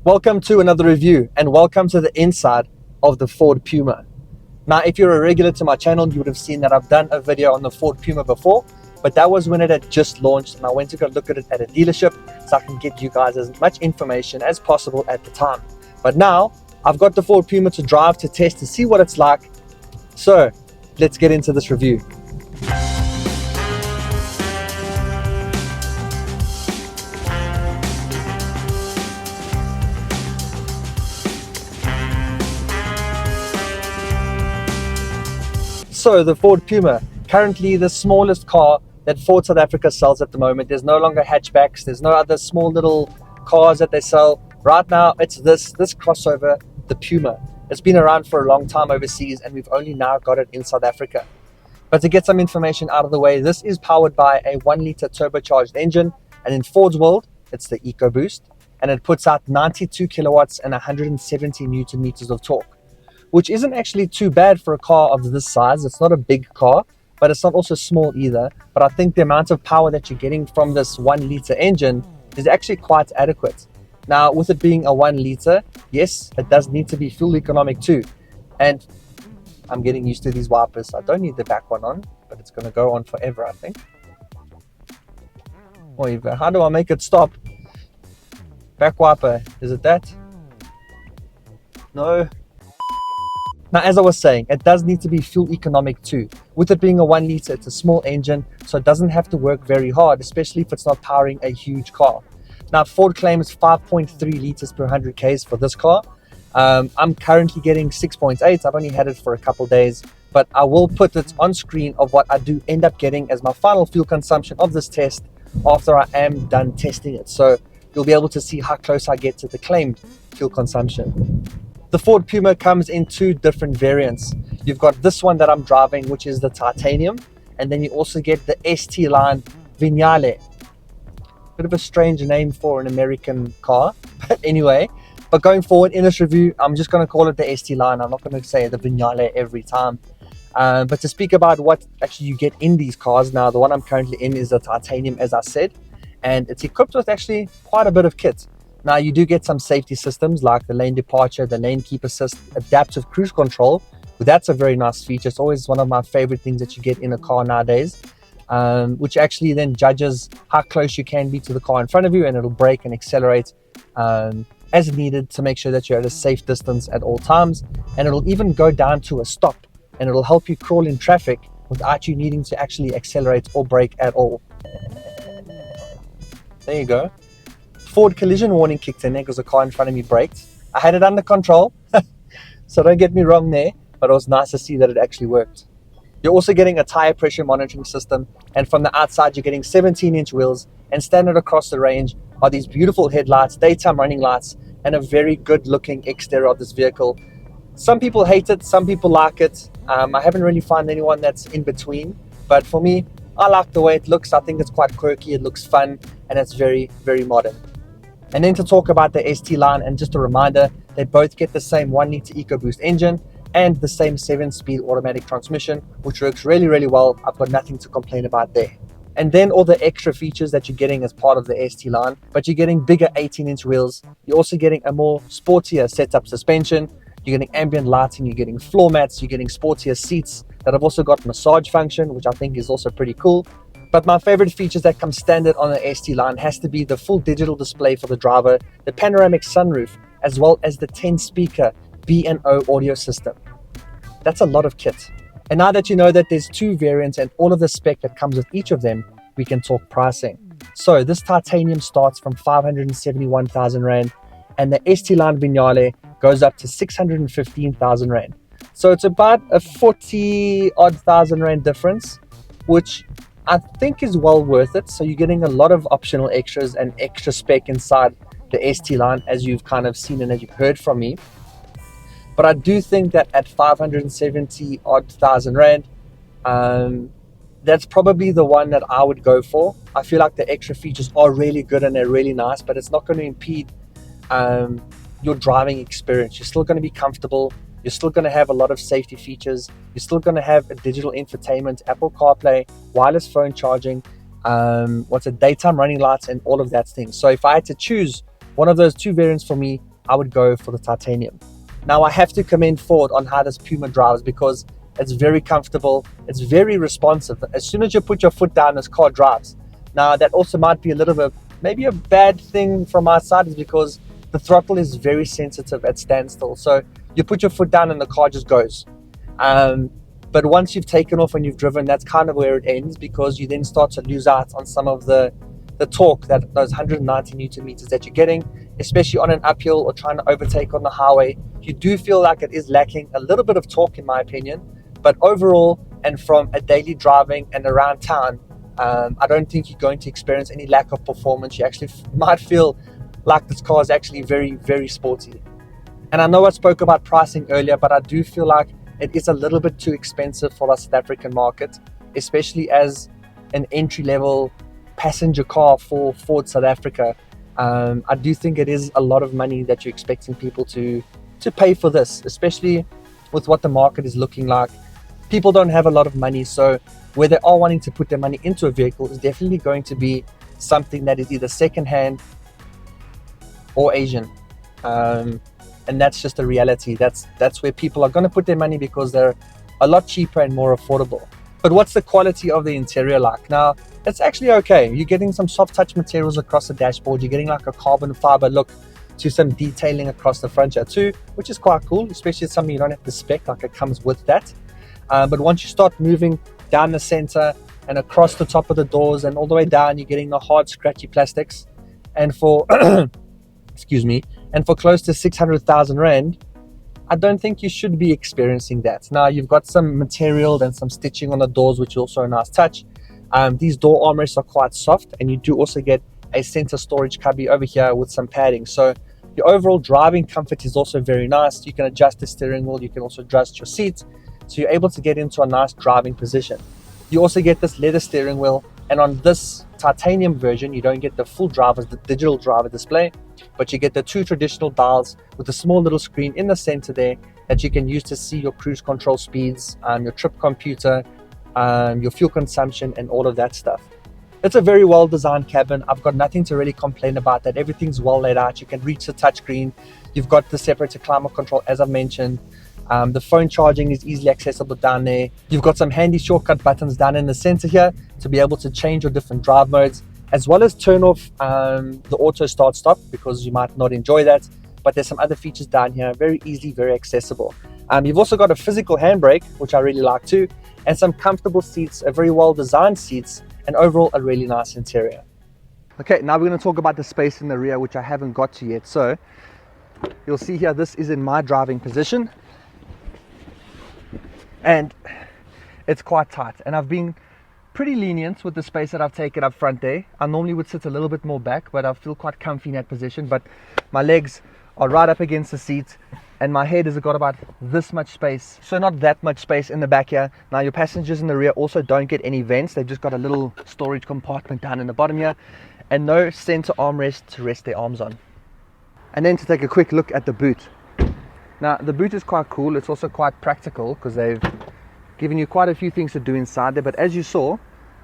Welcome to another review and welcome to the inside of the Ford Puma. Now, if you're a regular to my channel, you would have seen that I've done a video on the Ford Puma before, but that was when it had just launched and I went to go look at it at a dealership so I can get you guys as much information as possible at the time. But now I've got the Ford Puma to drive, to test, to see what it's like. So let's get into this review. So the Ford Puma, currently the smallest car that Ford South Africa sells at the moment. There's no longer hatchbacks, there's no other small little cars that they sell. Right now it's this crossover, the Puma. It's been around for a long time overseas and we've only now got it in South Africa. But to get some information out of the way, this is powered by a 1-liter turbocharged engine, and in Ford's world it's the EcoBoost, and it puts out 92 kilowatts and 170 newton meters of torque, which isn't actually too bad for a car of this size. It's not a big car, but it's not also small either. But I think the amount of power that you're getting from this 1-liter engine is actually quite adequate. Now, with it being a 1-liter, yes, it does need to be fuel economic too. And I'm getting used to these wipers. I don't need the back one on, but it's going to go on forever, I think. How do I make it stop? Back wiper, is it that? No. Now, as I was saying, it does need to be fuel economic too. With it being a 1-liter, it's a small engine, so it doesn't have to work very hard, especially if it's not powering a huge car. Now, Ford claims 5.3 liters per 100 Ks for this car. I'm currently getting 6.8. I've only had it for a couple days, but I will put it on screen of what I do end up getting as my final fuel consumption of this test after I am done testing it. So you'll be able to see how close I get to the claimed fuel consumption. The Ford Puma comes in two different variants. You've got this one that I'm driving, which is the titanium, and then you also get the ST line Vignale. Bit of a strange name for an American car, but anyway. But going forward in this review, I'm just going to call it the ST line. I'm not going to say the Vignale every time. But to speak about what actually you get in these cars, now the one I'm currently in is the titanium, as I said, and it's equipped with actually quite a bit of kit. Now, you do get some safety systems like the lane departure, the lane keep assist, adaptive cruise control. That's a very nice feature. It's always one of my favorite things that you get in a car nowadays, which actually then judges how close you can be to the car in front of you, and it'll brake and accelerate as needed to make sure that you're at a safe distance at all times. And it'll even go down to a stop, and it'll help you crawl in traffic without you needing to actually accelerate or brake at all. There you go. Ford collision warning kicked in there because the car in front of me braked. I had it under control, so don't get me wrong there, but it was nice to see that it actually worked. You're also getting a tire pressure monitoring system, and from the outside you're getting 17-inch wheels, and standard across the range are these beautiful headlights, daytime running lights, and a very good looking exterior of this vehicle. Some people hate it, some people like it. I haven't really found anyone that's in between, but for me, I like the way it looks. I think it's quite quirky, it looks fun, and it's very, very modern. And then to talk about the ST line, and just a reminder, they both get the same 1-liter EcoBoost engine and the same 7-speed automatic transmission, which works really, really well. I've got nothing to complain about there. And then all the extra features that you're getting as part of the ST line, but you're getting bigger 18-inch wheels. You're also getting a more sportier setup suspension. You're getting ambient lighting, you're getting floor mats, you're getting sportier seats that have also got massage function, which I think is also pretty cool. But my favorite features that come standard on the ST line has to be the full digital display for the driver, the panoramic sunroof, as well as the 10-speaker B&O audio system. That's a lot of kit. And now that you know that there's two variants and all of the spec that comes with each of them, we can talk pricing. So this titanium starts from 571,000 Rand, and the ST line Vignale goes up to 615,000 Rand. So it's about a 40-odd thousand Rand difference, which I think is well worth it. So you're getting a lot of optional extras and extra spec inside the ST line, as you've kind of seen and as you've heard from me. But I do think that at 570-odd thousand Rand, that's probably the one that I would go for. I feel like the extra features are really good and they're really nice, but it's not going to impede your driving experience. You're still going to be comfortable. You're still going to have a lot of safety features. You're still going to have a digital infotainment, Apple CarPlay, wireless phone charging, daytime running lights, and all of that things. So if I had to choose one of those two variants for me, I would go for the titanium. Now, I have to commend Ford on how this Puma drives, because it's very comfortable, it's very responsive. As soon as you put your foot down, this car drives. Now, that also might be a little bit, maybe a bad thing from my side, is because the throttle is very sensitive at standstill. So you put your foot down and the car just goes. But once you've taken off and you've driven, that's kind of where it ends, because you then start to lose out on some of the torque, that those 190 Newton meters that you're getting, especially on an uphill or trying to overtake on the highway. You do feel like it is lacking a little bit of torque, in my opinion. But overall, and from a daily driving and around town, I don't think you're going to experience any lack of performance. You actually might feel like this car is actually very, very sporty. And I know I spoke about pricing earlier, but I do feel like it is a little bit too expensive for the South African market, especially as an entry-level passenger car for Ford South Africa. I do think it is a lot of money that you're expecting people to pay for this, especially with what the market is looking like. People don't have a lot of money, so where they are wanting to put their money into a vehicle is definitely going to be something that is either second-hand or Asian. And that's just a reality. That's where people are going to put their money, because they're a lot cheaper and more affordable. But what's the quality of the interior like? Now, it's actually okay. You're getting some soft touch materials across the dashboard. You're getting like a carbon fiber look to some detailing across the front here too, which is quite cool, especially it's something you don't have to spec, like it comes with that. But once you start moving down the center and across the top of the doors and all the way down, you're getting the hard, scratchy plastics. And for excuse me, and for close to 600,000 Rand, I don't think you should be experiencing that. Now, you've got some material and some stitching on the doors, which is also a nice touch. These door armrests are quite soft, and you do also get a center storage cubby over here with some padding. So your overall driving comfort is also very nice. You can adjust the steering wheel, you can also adjust your seat, so you're able to get into a nice driving position. You also get this leather steering wheel, and on this titanium version, you don't get the full the digital driver display, but you get the two traditional dials with a small little screen in the center there that you can use to see your cruise control speeds, your trip computer, your fuel consumption, and all of that stuff. It's a very well designed cabin. I've got nothing to really complain about that. Everything's well laid out. You can reach the touchscreen. You've got the separator climate control, as I've mentioned. The phone charging is easily accessible down there. You've got some handy shortcut buttons down in the center here to be able to change your different drive modes, as well as turn off the auto start stop, because you might not enjoy that. But there's some other features down here, very easy, very accessible. You've also got a physical handbrake, which I really like too, and some comfortable seats, a very well designed seats, and overall a really nice interior. Okay, now we're going to talk about the space in the rear, which I haven't got to yet. So you'll see here, this is in my driving position, and it's quite tight, and I've been pretty lenient with the space that I've taken up front there. I normally would sit a little bit more back, but I feel quite comfy in that position. But my legs are right up against the seat, and my head has got about this much space, so not that much space in the back here. Now, your passengers in the rear also don't get any vents. They've just got a little storage compartment down in the bottom here, and no center armrest to rest their arms on. And then to take a quick look at the boot. Now, the boot is quite cool. It's also quite practical, because they've given you quite a few things to do inside there. But as you saw,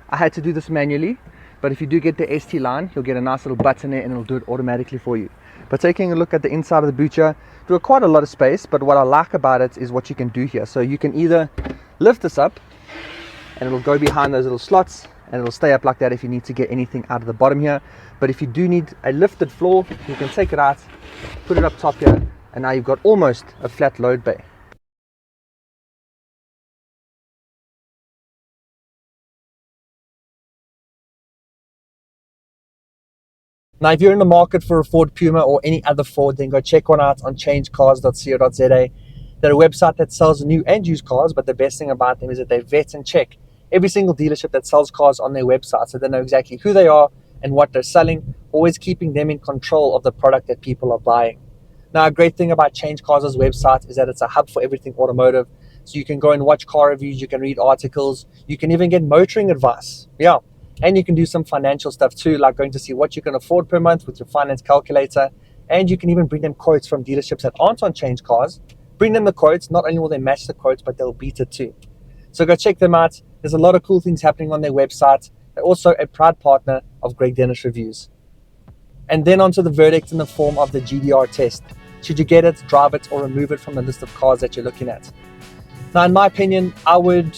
I had to do this manually, but if you do get the ST line, you'll get a nice little button there and it'll do it automatically for you. But taking a look at the inside of the boot here, you've got quite a lot of space, but what I like about it is what you can do here. So you can either lift this up and it'll go behind those little slots, and it'll stay up like that if you need to get anything out of the bottom here. But if you do need a lifted floor, you can take it out, put it up top here, and now you've got almost a flat load bay. Now, if you're in the market for a Ford Puma or any other Ford, then go check one out on ChangeCars.co.za. They're a website that sells new and used cars, but the best thing about them is that they vet and check every single dealership that sells cars on their website, so they know exactly who they are and what they're selling, always keeping them in control of the product that people are buying. Now, a great thing about ChangeCars' website is that it's a hub for everything automotive. So you can go and watch car reviews, you can read articles, you can even get motoring advice. Yeah. And you can do some financial stuff too, like going to see what you can afford per month with your finance calculator. And you can even bring them quotes from dealerships that aren't on ChangeCars. Bring them the quotes. Not only will they match the quotes, but they'll beat it too. So go check them out. There's a lot of cool things happening on their website. They're also a proud partner of Greg Dennis Reviews. And then onto the verdict in the form of the GDR test. Should you get it, drive it, or remove it from the list of cars that you're looking at? Now, in my opinion, I would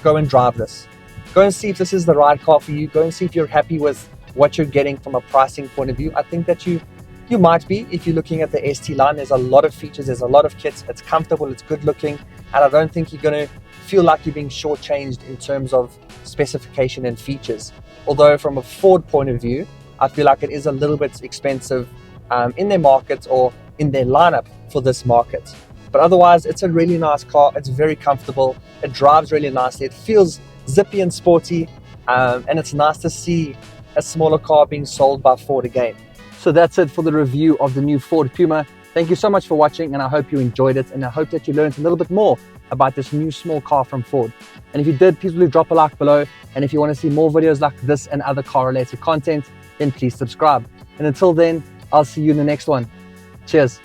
go and drive this. Go and see if this is the right car for you. Go and see if you're happy with what you're getting from a pricing point of view. I think that you might be if you're looking at the ST line. There's a lot of features, there's a lot of kits, it's comfortable, it's good looking, and I don't think you're going to feel like you're being shortchanged in terms of specification and features. Although from a Ford point of view, I feel like it is a little bit expensive in their market or in their lineup for this market. But otherwise, it's a really nice car. It's very comfortable. It drives really nicely. It feels zippy and sporty, and it's nice to see a smaller car being sold by Ford again. So that's it for the review of the new Ford Puma. Thank you so much for watching, and I hope you enjoyed it, and I hope that you learned a little bit more about this new small car from Ford. And if you did, please do drop a like below, and if you want to see more videos like this and other car related content, then please subscribe. And until then, I'll see you in the next one. Cheers.